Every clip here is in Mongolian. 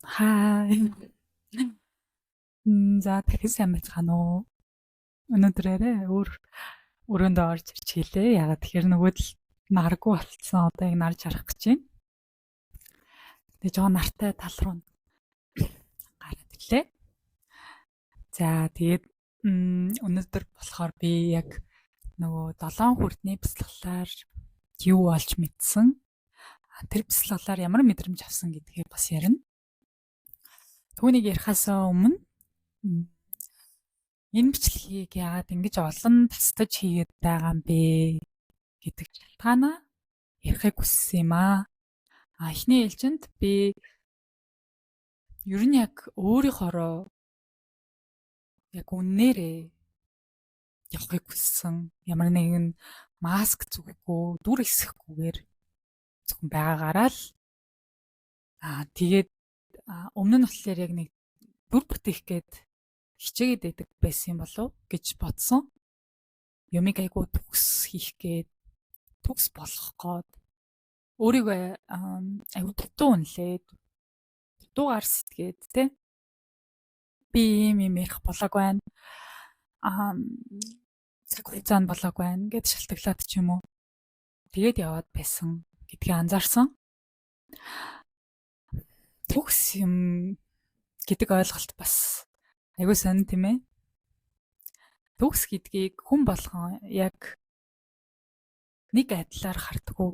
Хай. За дахин сайн байцгаана уу? Өнөөдрээрээ өрөөндөө орж ирж хэлээ. Ягаад тэгэхээр нөгөө л наргүй болцсон. Одоо яг нарж харах гэж байна. Тэгээ жоо нартай тал руу гараад ирлээ. За тэгээд өнөөдөр болохоор би яг нөгөө 7 хүртний бяцлаглаар юу олж мэдсэн. Тэр бяцлаглаар ямар мэдрэмж авсан гэдгээ бас ярина. Түүнийг ярихаасаа өмнө энэ бичлэгийг яагаад ингэж олон тасдаж хийгээд байгаа юм бэ гэдэг шалтгаанаа ярихыг хүссэн юм аа. Эхний ээлжинд би ер нь яг өөрийнхоороо яг үннээрээ явахыг хүссэн. Ямар нэгэн маск зүггүй, дүр хэсэхгүйгээр зөвхөн байгаагаараа л тэгээд өмнө нь болохоор яг нэг дүр бүтээх гээд хичээгээд байдаг байсан юм болов гэж бодсон. Юмыг айгуу төгс хийх гээд төгс болгох гээд өөрийгөө айгуу дутуу үнэлээд дутуугаар сэтгээд тэ би юм ярих болоог байна. Цаг хугацаанд болоог байна гэд шалтгаалаад ч юм уу. Тэгээд яваад байсан гэдгийг анзаарсан. Төгс юм гэдэг ойлголт бас айгуу сонир тийм ээ. Төгс гэдгийг хүн болгон яг нэг айдлаар хардггүй.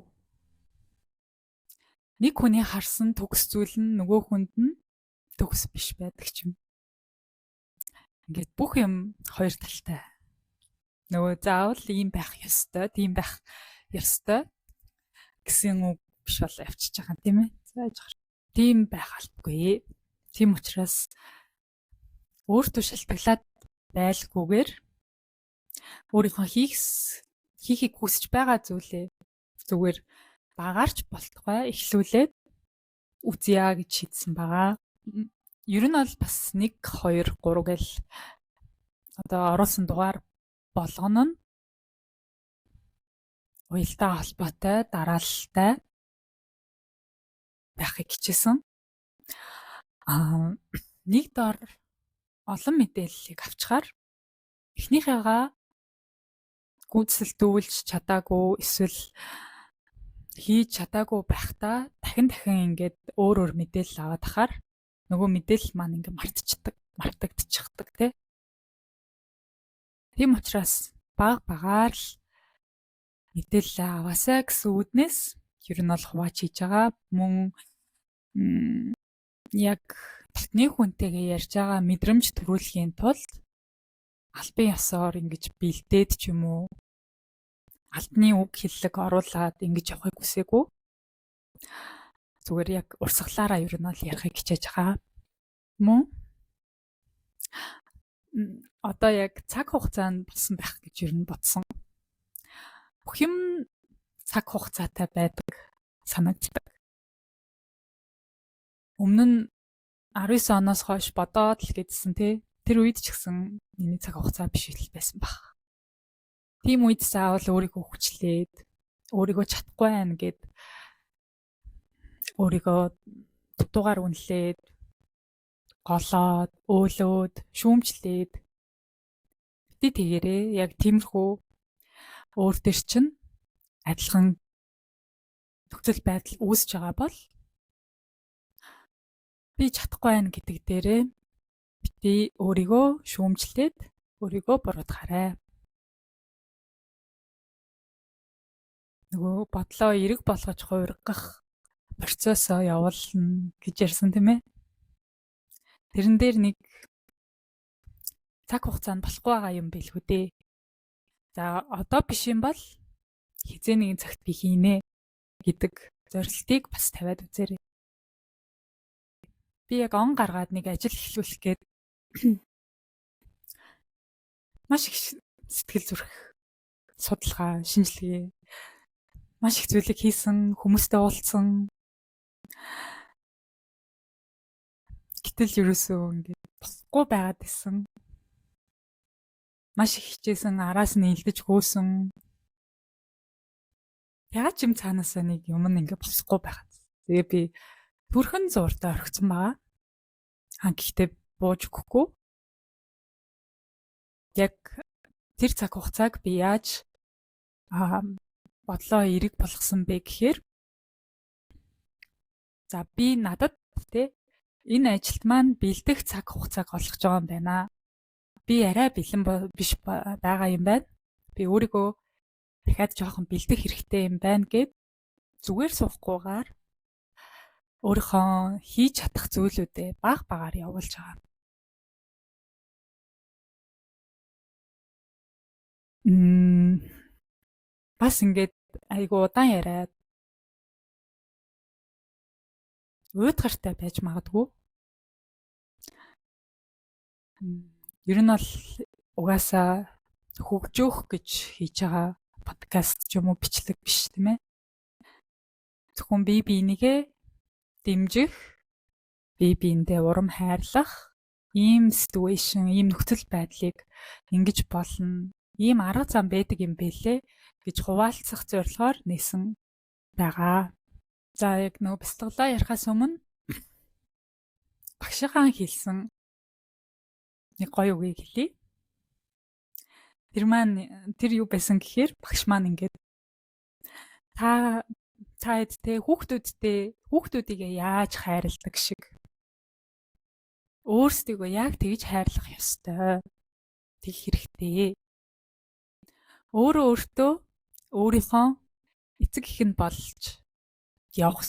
Нэг хүний харсан төгс зүйл нь нөгөө хүнд нь төгс биш байдаг ч юм. Ингээд бүх юм хоёр талтай. Нөгөө заавал ийм байх ёстой, тийм байх ёстой гэсэн үг биш болоо явчихж байгаа юм тийм ээ. Зааж гар. Тийм байх албагүй. Тийм учраас өөртөө шалтгаалаад байлгүйгээр өөрийнхөө хийхийг хүсэж байгаа зүйлээ зүгээр багаарч болтугай эхлүүлээд үзье гэж шийдсэн байгаа. Ер нь бол бас 1 2 3 гэл одоо оруулсан дугаар болгоно нь уялдаа холбоотой, дараалалтай байхыг хичээсэн. Нэг дор олон мэдээллийг авчгаар эхнийхээгаа гүйцэлдүүлж чадаагүй эсвэл хийж чадаагүй байхдаа дахин ингээд өөр мэдээлэл аваад ахаар нөгөө мэдээлэл маань ингээ мартагдчихдаг тий. Тийм учраас багаар л мэдээлэл аваасаа гэсэн үүднээс ер нь бол хувааж хийж байгаа. Мөн яг татны хүнтэйгээ ярьж байгаа мэдрэмж төрүүлэхийн тулд албан ёсоор ингэж бэлдээд ч юм уу албаны үг хэллэг оруулаад ингэж явахыг хүсээгүй. Зүгээр яг урсгалаараа ер нь л ярихыг хичээж байгаа. Мөн одоо яг цаг хугацаанд болсон байх гэж ер нь бодсон. Бүх юм цаг хугацаатай байдаг санагддаг. Өмнө нь 19 оноос хойш бодоод л гэдсэн тий. Тэр үед ч гэсэн миний цаг хугацаа биш байсан баг. Тийм үед заавал өөрийгөө хүчлээд өөрийгөө чадахгүй байна гэд өөрийгөө дутуугаар үнэлээд голоод өөлөөд шүүмжлээд би тэгээрээ яг тиймэрхүү өөр төр чинь адилхан нөхцөл байдал үүсэж байгаа бол би чадахгүй байна гэдэг дээрээ би өөрийгөө шүүмжлээд өөрийгөө буруутгаарай. Нөгөө бодлоо эрэг болгож хувиргах процессоо явуулна гэж ярьсан тийм ээ. Тэрэн дээр нэг цаг хугацаанд болохгүй байгаа юм билгүй дээ. За одоо биш юм бол хизээ нэгэн цагт би хийнэ гэдэг зорилтыг бас тавиад үзээрэй. Би яг он гаргаад нэг ажил эхлүүлэх гээд маш их сэтгэл зүрх судалгаа, шинжилгээ маш их зүйлийг хийсэн, хүмүүстэй уулзсан. Гэтэл ерөөсөө ингээд босхгүй байгаад исэн. Маш их хичээсэн, араас нь илдэж гүйсэн. Яагаад ч юм цаанаасаа нэг юм ингээд босхгүй байгаад. Тэгээ би төрхөн зурдаа орхисон байгаа. Гэхдээ бууж өгөхгүй. Яг тэр цаг хугацааг би яаж бодлоо эрэг болгосон бэ гэхээр за би надад те энэ ажилд маань бэлдэх цаг хугацааг олгож байгаа юм байна. Би арай бэлэн биш байгаа юм байна. Би өөрийгөө дахиад жоохон бэлдэх хэрэгтэй юм байна гэд зүгээр суухгүйгээр өөрийнхөө хийж чадах зүйлүүдээ баг багаар явуулж байгаа. Бас ингээд айгу удаан яриад уйдгартай байж магадгүй. Ер нь бол угаасаа хөгжөөх гэж хийж байгаа подкаст ч юм уу бичлэг биш тийм ээ. Зөвхөн бие бинийгээ дэмжих, бие биендээ урам хайрлах, ийм ситуашн, ийм нөхцөл байдлыг ингэж болно, ийм арга зам байдаг юм бэлээ гэж хуваалцах зорилгоор нээсэн байгаа. За яг нөгөө бяцлаглаа ярихаас өмнө багшийнхаа хэлсэн нэг гоё үгийг хэлье. Тэр юу байсан гэхээр багш маань ингээд та эдтэй хүүхдүүдийгээ яаж хайрладаг шиг өөрсдийгөө яг тэгж хайрлах ёстой. Тэг хэрэгтэй. Өөртөө өөрийнхөө эцэг эхэнд болж явах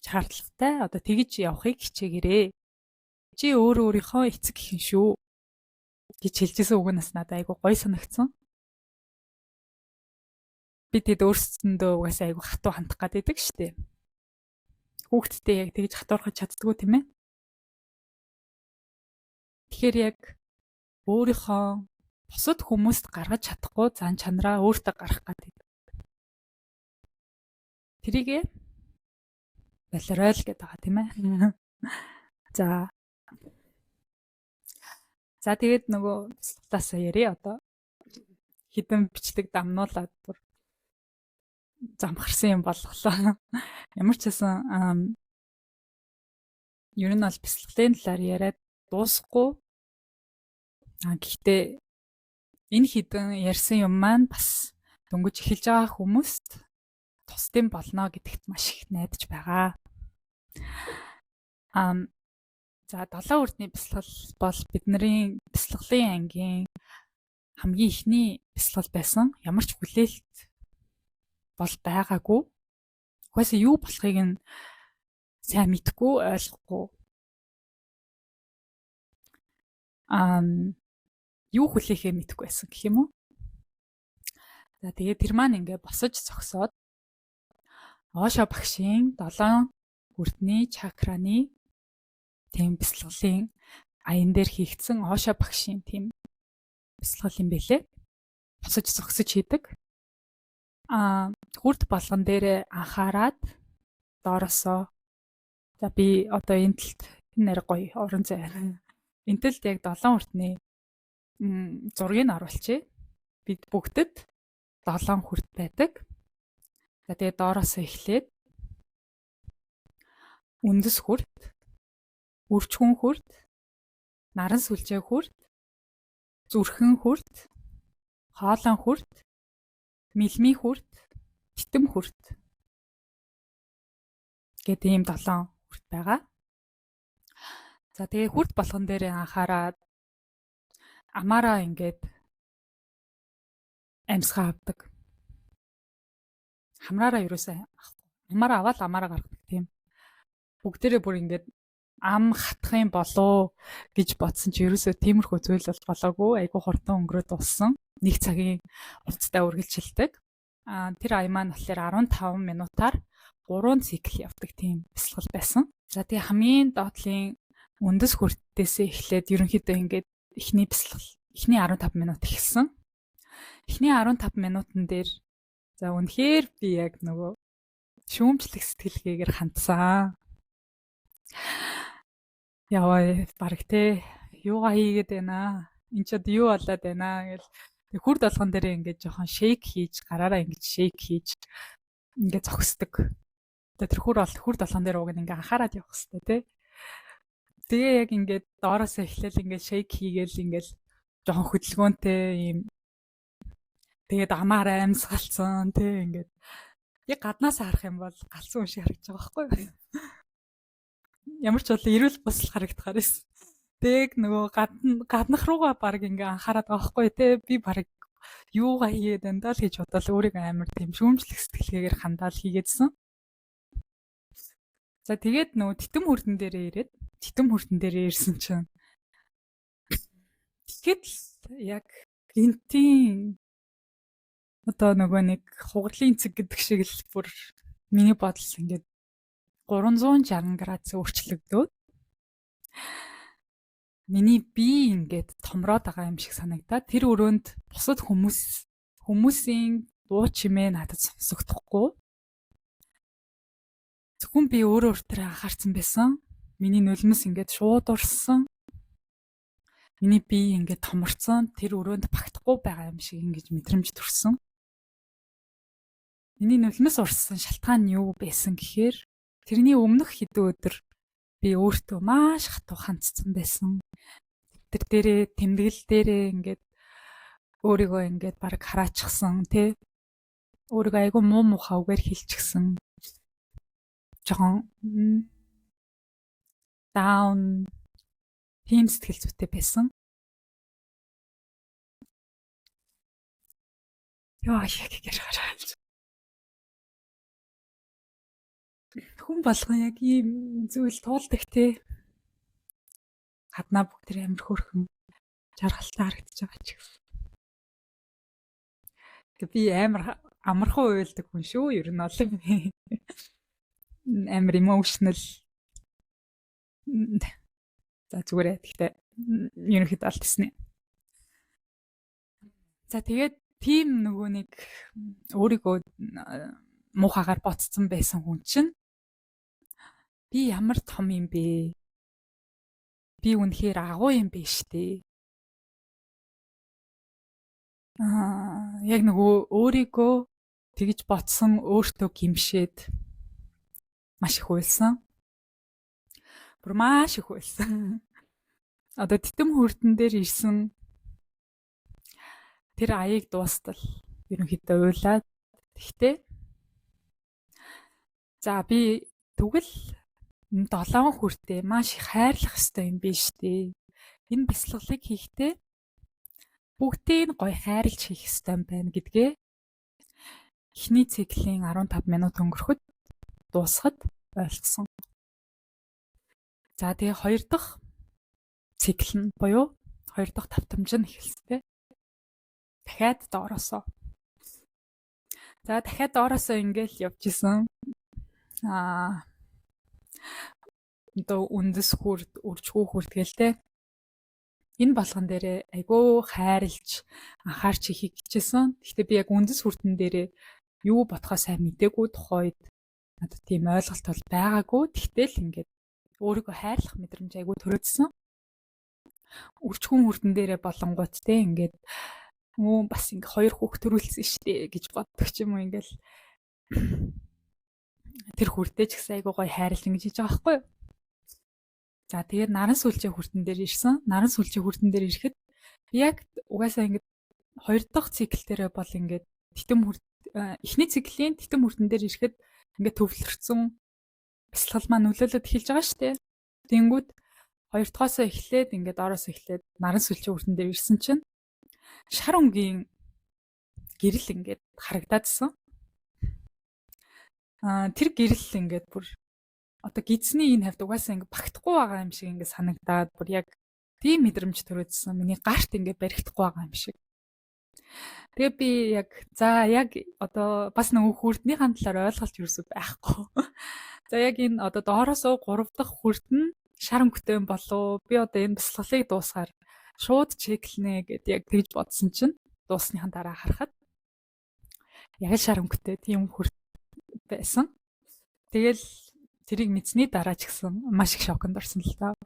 шаардлагатай. Одоо тэгж явахыг хичээгээрэй. Чи өөрийнхөө эцэг эхэн шүү гэж хэлжсэн үгнээс надад айгу гоё санагдсан. Би тэд өөрсдөндөө угаасаа айгу хатуу хандах гэдэг штеп. Хүүхдтэй яг тэгж хатуурхаж чаддгүй тийм ээ. Тэгэхээр яг өөрийнхөө бусад хүмүүст гаргаж чадахгүй зан чанараа өөртөө гаргах гэдэг. Тэрийгээ балеройл гэдэг байгаа тийм ээ. За тэгээд нөгөө бяцлаглаасаа ярээ одоо. Хідэн бичлэг дамнуулаад бүр замхарсан юм болголоо. Ямар ч байсан ер нь бол бяцлаглалын талаар яриад дуусахгүй. Гэхдээ энэ хідэн ярьсан юм маань бас дөнгөж эхэлж байгаа хүмүүст тусдын болно гэдэгт маш их найдаж байгаа. За 7 үрдний бяцлал бол бидний бяцлаглалын ангийн хамгийн ихний бяцлал байсан. Ямар ч хүлээлт бол байгаагүй. Угаасаа юу болохыг нь сайн мэдэхгүй, ойлгохгүй. Юу хүлээхээ мэдэхгүй байсан гэх юм уу? За тэгээд тэр маань ингээ босож зогсоод Оошо багшийн 7 үрдний чакраны тийм бяцлаглалын аян дээр хийгдсэн Оошо багшийн тийм бяцлал юм бэлээ. Босож зогсож хийдэг. Хүрд болгон дээр анхаарад доороосоо за би одоо энэ талд энэ нэр гоё орон зай. Энэ талд яг 7 хүртний зургийг оруулчих. Бид бүгдэд 7 хүрт байдаг. За тэгээ доороосоо эхлээд үндэс хүрт, үрчгүн хүрт, наран сүлжээ хүрт, зүрхэн хүрт, хоолон хүрт, мэлми хүрт, титэм хүрт гэдэг ийм 7 хүрт байгаа. За тэгээ хүрт болгон дээр анхаарад амаараа ингээд амьсгаа авдаг. Хамраараа юусаа амаараа аваад амаараа гаргадаг тийм. Бүгдээрээ бүр ингээд ам хатах юм болоо гэж бодсон чи ерөөсөө тиймэрхүү зүйл болж болоогүй. Айгу хурдан өнгөрөөд дууссан. 1 цагийн урттай үргэлжилдэг. Тэр ая маань болохоор 15 минутаар 3 цикл явдаг тийм бяцлал байсан. За тэгээ хамгийн доотлын үндэс хүртээсээ эхлээд ерөнхийдөө ингээд эхний бяцлал эхний 15 минут эхэлсэн. Эхний 15 минутан дээр за үнэхээр би яг нөгөө шүүмжлэх сэтгэлгээгээр хандсан. Яваа бараг те юугаа хийгээд байна. Энд ч юу болоод байна гэл хүрд болгон дээр ингээд жоохон шейк хийж гараараа ингээд шейк хийж ингээд зогсдог. Тэр хүрд болгон дээр уг ингээд анхаарад явах хэрэгтэй те. Тэгээ яг ингээд доороос эхлээл ингээд шейк хийгээл ингээд жоохон хөдөлгөөнтэй юм. Тэгээд амаараа амьсгалцсан тий ингээд яг гаднаас харах юм бол галзуу хүн шиг харагдаж байгаа байхгүй юу? Ямар ч бол эрүүл босол харагдахаар байсан. Тэг нөгөө гаднах руугаа баг ингээ анхаарат байгаа байхгүй тий. Би баг юугаа хийгээд байна даа л гэж бодоод өөрийгөө амар тийм шүүмжлэх сэтгэлгээгээр хандаал хийгээдсэн. За тэгээд нөгөө титэм хүрдэн дээрээ ирсэн чинь тэгэхэд л яг гинтийн одоо нөгөө нэг хугарлын цэг гэдэг шиг л бүр миний бодол ингээд 360 градус өөрчлөгдөөд миний бие ингээд томроод байгаа юм шиг санагдаад тэр өрөөнд бусад хүмүүсийн дуу чимээ надад сонсогдохгүй. Зөвхөн би өөртөө анхаарсан байсан. Миний нулимс ингээд шууд урссан. Миний бие ингээд томорцсон. Тэр өрөөнд багтахгүй байгаа юм шиг ингэж мэдрэмж төрсөн. Миний нулимс урссан шалтгаан нь юу байсан гэхээр тэрний өмнөх хэдэн өдөр би өөртөө маш хатуу хандсан байсан. Тэр дээрээ тэмдэглэл дээрээ ингээд өөрийгөө ингээд баг хараачихсан тий. Өөрийгөө айгүй муухай үгээр хэлчихсэн. Жохон даун тийм сэтгэл зүйтэй байсан. Яа яг гаргаалж. Хүн болгон яг ийм зүйл туулдаг те. Гаднаа бүгд тэр амир хөөрхөн жаргалтай харагдаж байгаа ч гэсэн. Би амар амархан уйлдаг хүн шүү. Ер нь бол амар emotional. За зүгээрээ гэхдээ ерөнхийдөө алт гэснэ. За тэгээд тийм нөгөө нэг өөрийгөө муухагаар ботцсон байсан хүн чинь би ямар том юм бэ? Би үнэхээр агуу юм бэ штэ. Яг нөгөө өөрийгөө тэгж ботсон өөртөө гимшээд маш их уйлсан. Бүр маш их уйлсан. Одоо титэм хүрдэн дээр ирсэн тэр аяыг дуустал ерөнхийдөө уйлаад тэгтээ за би тэгвэл 7 хүртээ маш их хайрлах ёстой юм биш үү? Энэ бяцлаглыг хийхдээ бүгдийг гоё хайрлж хийх ёстой юм байна гэдгээ эхний циклийн 15 минут өнгөрөхөд дуусахад ойлгосон. За тэгээ хоёр дахь цикл нь буюу хоёр дахь давтамж нь эхэлстэй. Дахиад доороосоо. За дахиад доороосоо ингээл явж исэн. Одоо үндэс хүрд, үржгүй хүрд гээл те. Энэ болгон дээрээ айгүй хайрлж анхаарч ихийг хичээсэн. Гэхдээ би яг үндэс хүрдэн дээрээ юу бодохоо сайн мэдээгүй тухайд надад тийм ойлголт бол байгаагүй. Тэгтэл ингээд өөрийгөө хайрлах мэдрэмж айгүй төрөөдсөн. Үржгүй хүрдэн дээрээ болонгууд те ингээд бас ингээ 2 хүүхд төрүүлсэн штэ гэж боддог ч юм уу ингээл тэр хүрдээ ч гэсэн айгүй гоё хайрлан гэж хийж байгаа байхгүй юу. За тэгээд наран сүлжээ хүрдэн дээр ирсэн. Наран сүлжээ хүрдэн дээр ирэхэд яг угаасаа ингээд 2 дахь цикл дээрээ бол ингээд эхний циклийн титэм хүрдэн дээр ирэхэд ингээд төвлөрсөн бяцлал маань нөлөөлөд эхэлж байгаа штэ. Тэнгүүд 2 дахьоосоо эхлээд ингээд ороос эхлээд наран сүлжээ хүрдэн дээр ирсэн чинь шар өнгийн гэрэл ингээд харагдаадсэн. Тэр гэрэл ингээд бүр одоо гидсний энэ хавьд угаасаа ингээд багтахгүй байгаа юм шиг ингээд санагдаад бүр яг тийм мэдрэмж төрөөдсөн. Миний гарт ингээд баригдахгүй байгаа юм шиг. Тэгээ би яг за яг одоо бас нөгөө хүрднийхэн талаар ойлголт юусэн байхгүй. За яг энэ одоо доороосоо 3 дахь хүрдэн шар өнгөтэй юм болов. Би одоо энэ бяцлаглыг дуусгаар шууд чеклэнэ гэд яг тэгж бодсон чинь дуусныхан дараа харахад яг шар өнгөтэй тийм хүрд байсан. Тэгэл тэрийг мэдсний дараа ч гэсэн маш их шоконд орсон л та.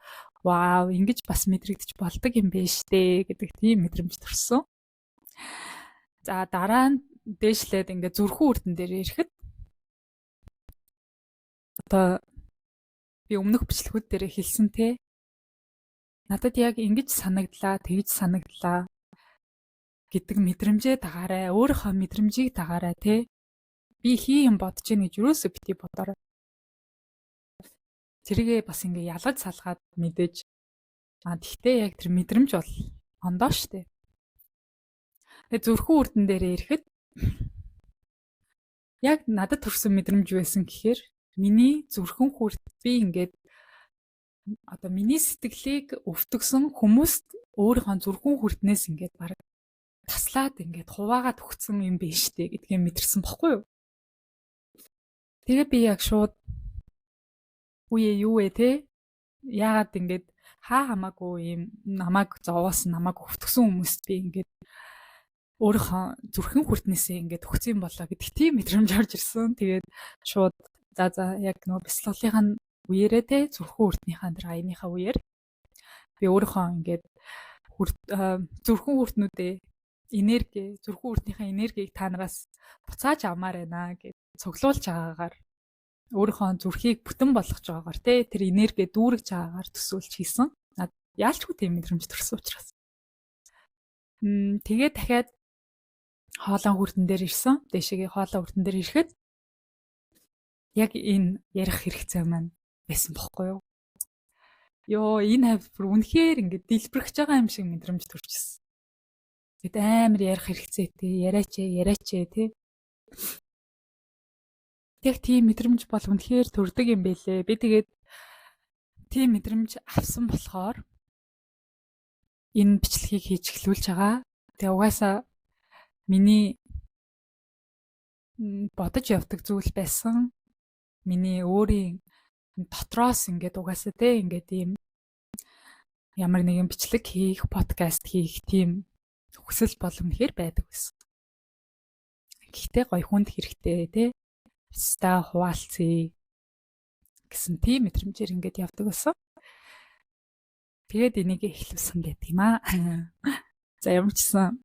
Вау, ингэж бас мэдрэгдэж болдог юм биш үү гэдэг тийм мэдрэмж төрсөн. За дараа нь дээшлээд ингээ зүрхэн үрдэн дээр ирэхэд одоо би өмнөх бичлэгүүд дээр хэлсэн те надад яг ингэж санагдлаа, тэгж санагдлаа гэдэг мэдрэмжээ дагаарай. Өөрийнхөө мэдрэмжийг дагаарай тий. Би хий юм бодож ийн гэж юусоо бити бодорой. Тэргээ бас ингээ ялгаж салгаад мэдээж тэгтээ яг тэр мэдрэмж бол ондоо штэ. Тэгээ зүрхэн үрдэн дээрээ ирэхэд яг надад төрсэн мэдрэмж байсан гэхээр миний зүрхэн хүрт би ингээд одоо миний сэтгэлийг өвтгсөн хүмүүст өөрийнхөө зүрхэн хүртнээс ингээд баг таслаад ингээд хуваагаад өгсөн юм биш үү гэдгийг мэдэрсэн бохгүй юу. Тэгээ би яг шууд үе юу вэ те? Яагаад ингээд хамаагүй юм намайг зовоос намайг өвтгсөн хүмүүст би ингээд өөрийнхөө зүрхэн хүртнээсээ ингээд өгсөн юм болоо гэдэг тийм мэдрэмж орж ирсэн. Тэгээд шууд за яг нөгөө бяцлаглынхаа үеэрээ те зүрхэн хүртнийхаа тэр аяныхаа үеэр би өөрийнхөө ингээд зүрхэн хүртнүүдээ энерги зүрхэн хүртнийхаа энергийг та нараас буцааж авмаар байна гэж цуглуулж байгаагаар өөрийнхөө зүрхийг бүтэн болгож байгаагаар те тэр энерги дүүргэж байгаагаар төсөөлж хийсэн. Яалчгүй тийм мэдрэмж төрсөн учраас. Тэгээд дахиад хоолон хүрдэн дээр ирсэн. Дэшегээ хоолон хүрдэн дээр ирэхэд яг энэ ярих хэрэгцээ маань байсан бохгүй юу? Йоо энэ хавь бүр үнэхээр ингээд дэлбэрэж байгаа юм шиг мэдрэмж төрчихсөн. Гэт амар ярих хэрэгцээтэй яриач тий. Яг тийм мэдрэмж бол үнэхээр төрдөг юм бэлээ. Би тэгээд тийм мэдрэмж авсан болохоор энэ бичлэгийг хийж эхлүүлж байгаа. Тэгээ угаасаа миний бодож явдаг зүйл байсан. Миний өөрийн дотроос ингээд угаасаа те ингээд ийм ямар нэгэн бичлэг хийх, подкаст хийх тийм хүсэл боломжээр байдаг байсан. Гэхдээ гоё хүнд хэрэгтэй те. Ста хуваалцъя гэсэн тийм мэдрэмжээр ингээд явдаг байсан. Тэгээд энийг эхлүүлсэн гэдэг юм аа. За ямар ч гэсэн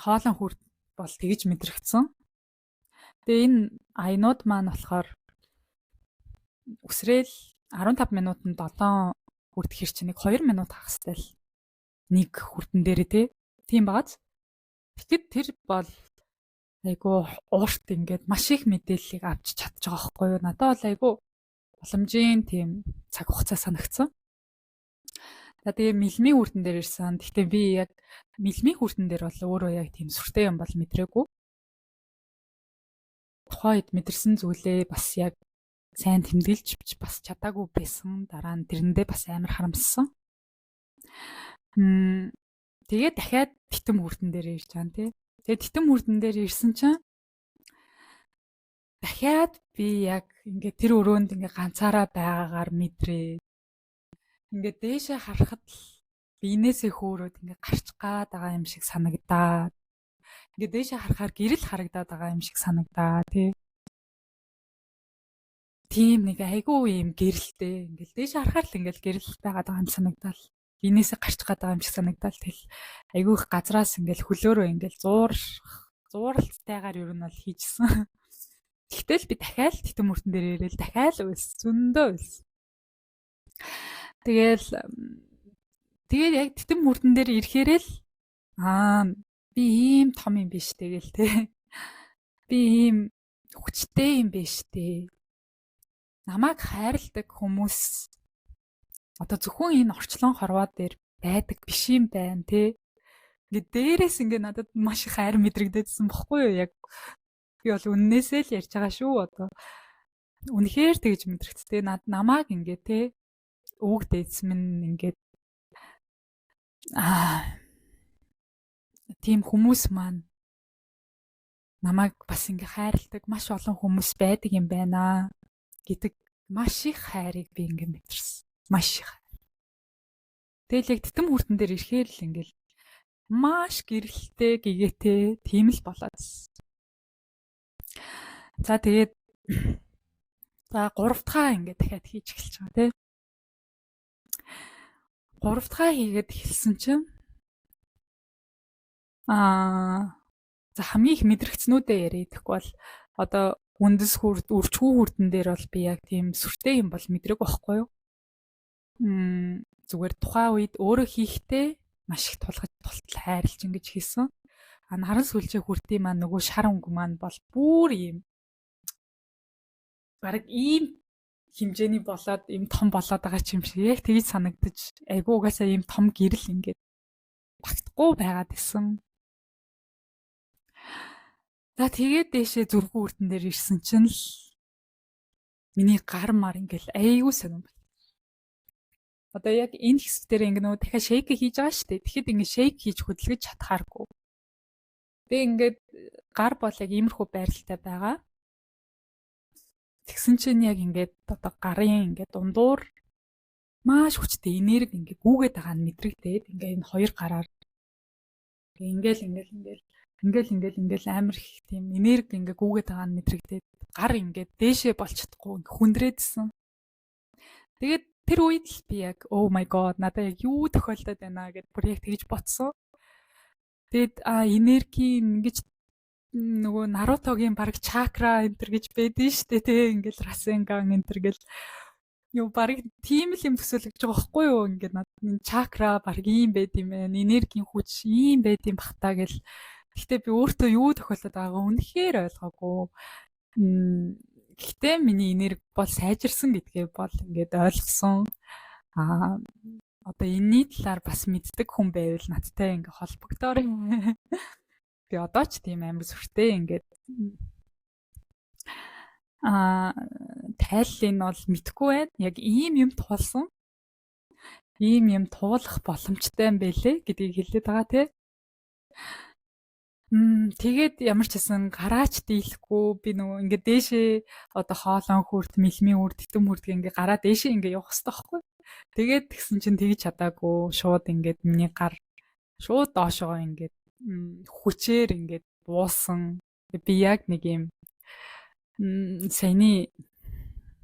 хоолон хүрд бол тэгж мэдрэгдсэн. Тэгээ энэ аянууд маань болохоор үсрээл 15 минутанд 7 хүрд хэр чи нэг 2 минут хагастай л нэг хүрдэн дээрээ тийм багаз. Тэгэхэд тэр бол айгу уурт ингээд маш их мэдээллийг авч чадчих байгаа байхгүй юу? Надад бол айгу боломжийн тийм цаг хугацаа санагдсан. За тэгээ мэлмийн хүрдэн дээр ирсэн. Гэхдээ би яг мэлмийн хүрдэн дээр бол өөрөө яг тийм сүртэй юм бол мэдрээгүй. Тухайд мэдэрсэн зүйлээ бас яг сайн тэмдэглэж бас чадаагүй байсан. Дараа нь тэрэндээ бас амар харамссан. Тэгээ дахиад титэм хүрдэн дээр ирж байгаа тий. Тэгээ титэм хүрдэн дээр ирсэн чинь дахиад би яг ингээд тэр өрөөнд ингээд ганцаараа байгаагаар мэдрээ. Ингээд дээшээ харахад л биенээсээ хөөрөөд ингээд гарч гаад байгаа юм шиг санагдаад. Ингээд дээшээ харахаар гэрэл харагдаад байгаа юм шиг санагдаа тий. Тийм нэг айгүй юм гэрэлтэй. Ингээд дээшээ харахаар л ингээд гэрэл байгаад байгаа юм санагдаал. Биенээсээ гарч гаад байгаа юм шиг санагдаал. Тэгэл айгүй их газраас ингээд хөлөөрөө ингээд зууралтайгаар ер нь бол хийжсэн. Тэгтэл би дахиад титэм хүрдэн дээр ирээл дахиад үйлс зөндөө үйлс. Тэгээд яг титэм хүрдэн дээр ирэхээр л би ийм том юм биш тэгэл те. Би ийм хүчтэй юм биш те. Намайг хайрладаг хүмүүс одоо зөвхөн энэ орчлон хорвоо дээр байдаг биш юм байна те. Ингээд дээрээс ингээд надад маш их хайр мэдрэгдээдсэн бохгүй юу яг би бол үннээсээ л ярьж байгаа шүү одоо. Үнэхээр тэгж мэдрэгдтэй намайг ингээд те өвөг дээдс минь ингээд тийм хүмүүс маань намайг бас ингээ хайрладаг маш олон хүмүүс байдаг юм байна гэдэг маш их хайрыг би ингээ мэдэрсэн. Маш их. Тэгэл яг титэм хүрдэн дээр ирэхээр л ингээл маш гэрэлтэй гэгээтэй тийм л болоод. За тэгээд 3 дахь ингээ дахиад хийж эхэлж байгаа тийм. 3 дахь хийгээд эхэлсэн чинь за хамгийн их мэдрэгцнүүдээ яриадаггүй бол одоо үндэс үрчгүй хүрдэн дээр бол би яг тийм сүртэй юм бол мэдрэг байхгүй юу? зүгээр тухайн үед өөрөө хийхдээ маш их тулгаж тултал хайрлж ингэж хийсэн. Наран сүлжээ хүртээ маань нөгөө шар өнгө маань бол бүр ийм бараг ийм хэмжээний болоод ийм том болоод байгаа ч юм шиг яг тэгж санагдаж айгу угаасаа ийм том гэрэл ингээд багтахгүй байгаад исэн. За тэгээд дээшээ зүрхүү үрдэн дээр ирсэн чинь л миний гар мар ингээл айгу сонирм. Одоо яг энэ хэсэг дээр ингээ нөгөө дахиад шейк хийж байгаа шүү дээ. Тэгэхэд ингээ шейк хийж хөдөлгөж чадхааргүй. Тэгээ ингээд гар бол яг иймэрхүү байралтай байгаа. Тэгсэн чинь яг ингээд одоо гарын ингээд дундуур маш хүчтэй энерги ингээд гүүгээд байгаа нь мэдрэгдээд ингээд энэ хоёр гараар ингээл амар их тийм энерги ингээд гүүгээд байгаа нь мэдрэгдээд гар ингээд дээшээ болж чадахгүй хүндрээдсэн. Тэгээд тэр үед л би яг oh my god надад яг юу тохиолдоод байна гэд бүр яг тэгж бодсон. Тэгэд энерги ингэж нөгөө Нарутогийн баг чакра энтер гэж байдэн штэ тий ингээл Расенган энтер гэл юу баг тийм л юм төсөөлөж байгаа байхгүй юу ингээд надад чакра баг ийм байд юм байна энергийн хүч ийм байд юм бахтаа гэл. Гэхдээ би өөртөө юу тохиолдоод байгаагаа үнэхээр ойлгоогүй. Гэхдээ миний энерги бол сайжирсан гэдгээ бол ингээд ойлгосон. Одоо энэний талаар бас мэддэг хүн байвал надтай ингээ холбогдоор юм. Би одоо ч тийм амар сүртэй ингээд тайллыг нь бол мэдгүй байна. Яг ийм юм туулсан. Ийм юм туулах боломжтой юм бэлээ гэдгийг хэлээд байгаа тий. Тэгээд ямар ч хэсэн гараач дийлэхгүй би нөгөө ингээ дээшээ одоо хоолон хүрт мэлмийн үр титэм хүрт ингээ гараа дээшээ ингээ явах хэрэгтэй байхгүй. Тэгээд тэгсэн чинь тэгж чадаагүй шууд ингээд миний гар шууд доошоо ингээд хүчээр ингээд буусан. Би яг нэг юм саяны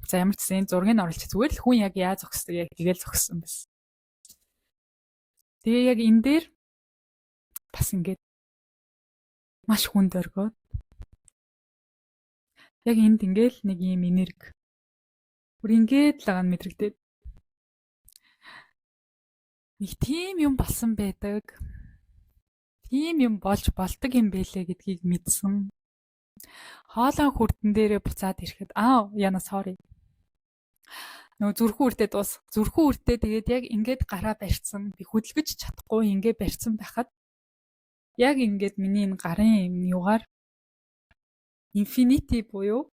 за ямар ч зэн зургийг оруулчих зүгээр л хүн яг яаж зогсдог яг тэгэл зогссон байсан. Тэгээ яг энэ дээр бас ингээд маш хүнд оргоод яг энд ингээл нэг юм энерги бүр ингээд л байгаа мэдрэгдээд нэг тийм юм болсон байдаг. Тийм юм болж болдог юм бэлээ гэдгийг мэдсэн. Хоолон хүрдэн дээрээ буцаад ирэхэд яна sorry. Нөгөө зүрхүү үрдээ дуус. Зүрхүү үрдээ тэгээд яг ингээд гараа барьцсан. Би хөдөлгөж чадахгүй ингээд барьцсан байхад яг ингээд миний энэ гарын юм юугаар infinity буюу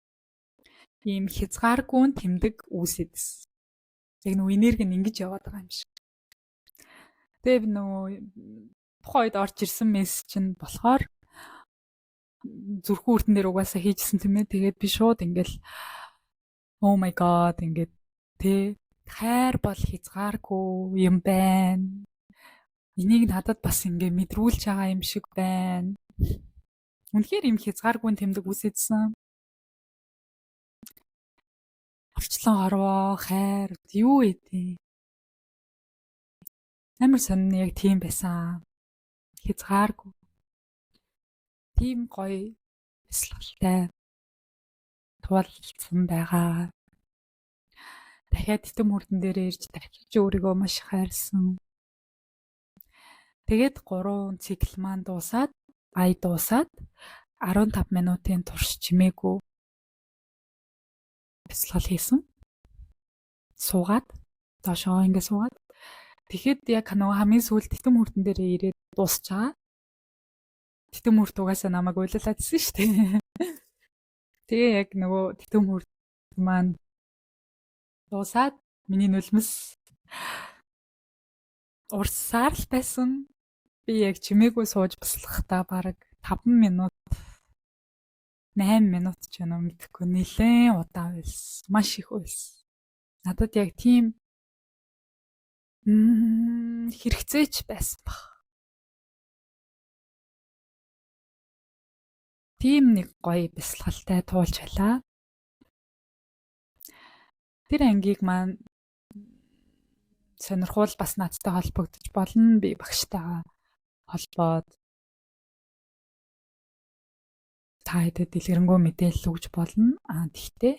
ийм хязгааргүй тэмдэг үүсэдсэн. Яг нөгөө энерги нь ингэж яваад байгаа юм шиг. Тэгээд нөгөө тухайн үед орж ирсэн мессеж чинь болохоор зүрхүү үрдэн дээр угаасаа хийжсэн тийм ээ. Тэгээд би шууд ингээл oh my god ингээд тэ хайр бол хязгааргүй юм байна. Энийг надад бас ингээ мэдрүүлж байгаа юм шиг байна. Үнэхээр юм хязгааргүй тэмдэг үсэдсэн. Орчлон орвоо хайр юу ээ. Амар сонин яг тийм байсан. Хязгааргүй. Тийм гоё эслэлтэй туулсан байгаа. Дахиад титэм хүрдэн дээр ирж дахиж өөрийгөө маш хайрсан. Тэгээд 3 цикл маань дуусаад 15 минутын турш чимээгүй бясалгал хийсэн. Суугаад доошоо ингэ суугаад тэгэхэд яг нөгөө хамгийн сүүлд титэм хүрдэн дээр ирээд дуусч байгаа. Титэм хүрд угаасаа намайг уйлалаадсэн шүү дээ. Тэгээ яг нөгөө титэм хүрд маань дуусаад миний нулимс урсаар л байсан. Би яг чимээгүй сууж бясалгахдаа бараг 5 минут 8 минут ч юм уу мэдхгүй нэлээд удаан байсан. Маш их байсан. Надад яг тийм хэрэгцээч байсан баг. Тийм нэг гоё бясалгалтай туулж байлаа. Тэр ангийг маань сонирхол бас надтай холбогдож болно. Би багштайгаа холбоод та хэдэд дэлгэрэнгүй мэдээлэл өгж болно. Тэгтээ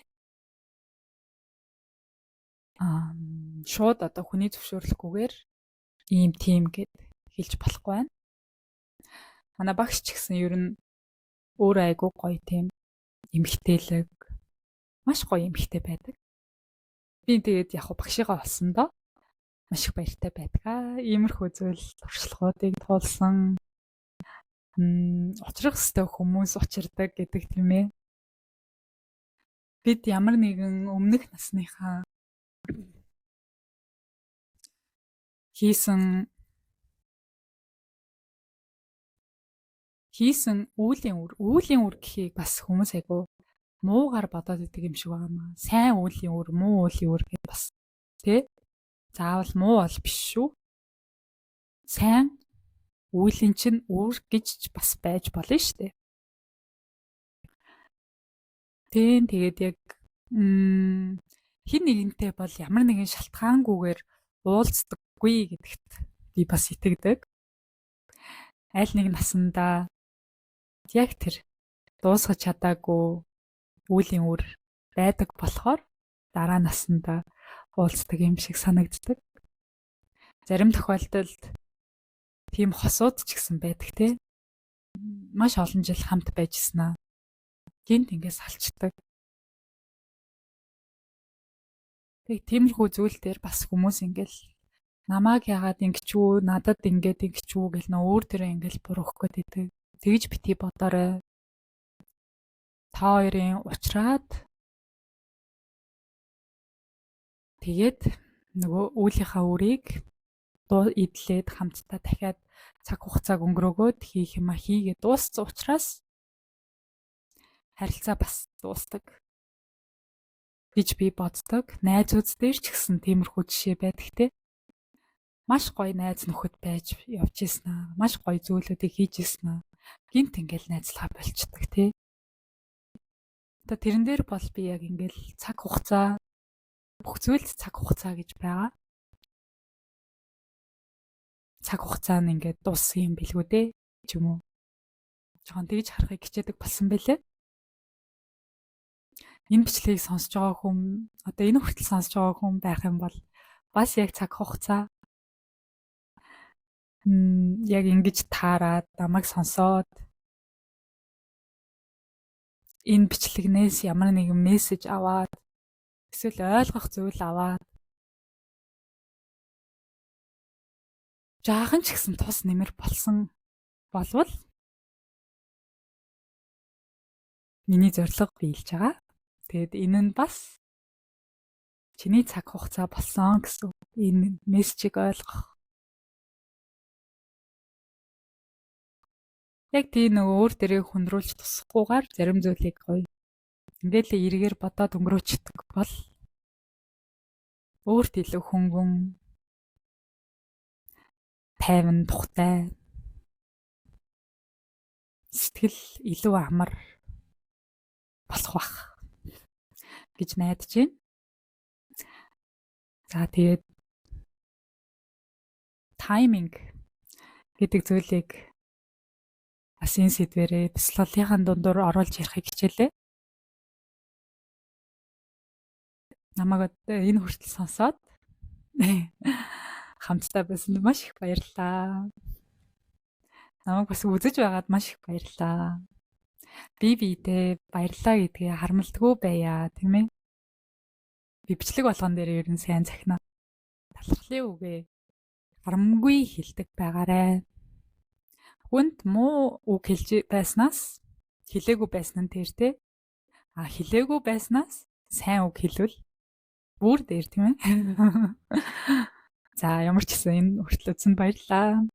шууд одоо хүний зөвшөөрлөхгүйгээр ийм тийм гэд хэлж болохгүй байна. Манай багш ч гэсэн ер нь өөр айгуу гоё тийм эмгтээлэг маш гоё эмгтэй байдаг. Би тэгээд яг багшигаа болсон доо маш их баяртай байдаг. Иймэрхүү зүйл туршлагуудыг туулсан учрах ёстой хүмүүс учирдаг гэдэг тийм ээ. Бид ямар нэгэн өмнөх насныхаа хийсэн үеийн үр гэхийг бас хүмүүс айгу муугаар бодоод идэг юм шиг байна. Сайн үеийн үр, муу үеийн үр гэдээ бас тий. Заавал муу бол биш шүү. Сайн үеийн чинь үр гэж бас байж болно шүү дээ. Тэгээд яг хин нэгэнтэй бол ямар нэгэн шалтгаангүйгээр уулздаггүй гэдэгт би бас итгэдэг. Аль нэг насандаа яг тэр дуусгаж чадаагүй үеийн үр байдаг болохоор дараа насандаа уулздаг юм шиг санагддаг. Зарим тохиолдолд тийм хосууд ч гэсэн байдаг те. Маш олон жил хамт байжснаа гинт ингээс салчдаг. Тэг тиймэрхүү зүйл дээр бас хүмүүс ингээл намайг яагаад ингэчүү, надад ингээд ингэчүү гэл нөө өөр төрөө ингээл буруух гээд идэг. Тэгж бити бодоорой. Та хоёрын уулзраад тэгээд нөгөө үүлийнхаа үрийг идэлээд хамтдаа дахиад цаг хугацааг өнгөрөөгөөд хийх юма хийгээд дууссан учраас харилцаа бас дуустдаг гэж би боддог. Найзууд дээр ч гэсэн тиймэрхүү жишээ байдаг те. Маш гоё найз нөхөд байж явж ийсэн. Маш гоё зүйлүүдийг хийж ийсэн. Гинт ингээл найзлахаа болцдог те. Одоо тэрэн дээр бол би яг ингээл цаг хугацаа бүх зүйлд цаг хугацаа гэж байгаа. Цаг хугацаа нь ингээд дууссан юм билгүү дээ ч юм уу. Жохон тэгж харахыг хичээдэг болсон байлээ. Энэ бичлэгийг сонсож байгаа хүн одоо энэ хүртэл сонсож байгаа хүн байх юм бол бас яг цаг хугацаа яг ингэж таарад намайг сонсоод энэ бичлэгнээс ямар нэгэн мессеж аваад эсвэл ойлгох зүйл аваад жаахан ч гэсэн тус нэмэр болсон болвол миний зорилго биелж байгаа. Тэгэд энэ нь бас чиний цаг хугацаа болсон гэсэн энэ мессежийг ойлгох. Яг тийм нөгөө өөр дээрээ хүндрүүлж тусахгүйгээр зарим зүйлийг гоё ингээл эргээр бодоод өнгөрөөчдөг бол өөрт илүү хөнгөн тайван тухтай сэтгэл илүү амар болох бах гэж найдаж байна. За тэгээд тайминг гэдэг зүйлийг бас энэ сэдвэрээ бяцлаглалынхаа дундуур оруулж ярихыг хичээлээ. Намайг энэ хүртэл сонсоод хамтдаа байсан маш их баярлалаа. Намайг бас үзэж байгаад маш их баярлалаа. Бидээ баярлалаа гэдгээ харамлдаггүй байя, тийм ээ. Би бичлэг болгон дээр ер нь сайн захина. Талархлын үгээ харамгүй хэлдэг байгаарэ. Хүнд муу үг хэлж байснаас хэлээгүй байсан нь тэр те. Хэлээгүй байснаас сайн үг хэлвэл бүр дээр тийм ээ. За ямар ч гэсэн энэ хүртэл үзсэнд баярлалаа.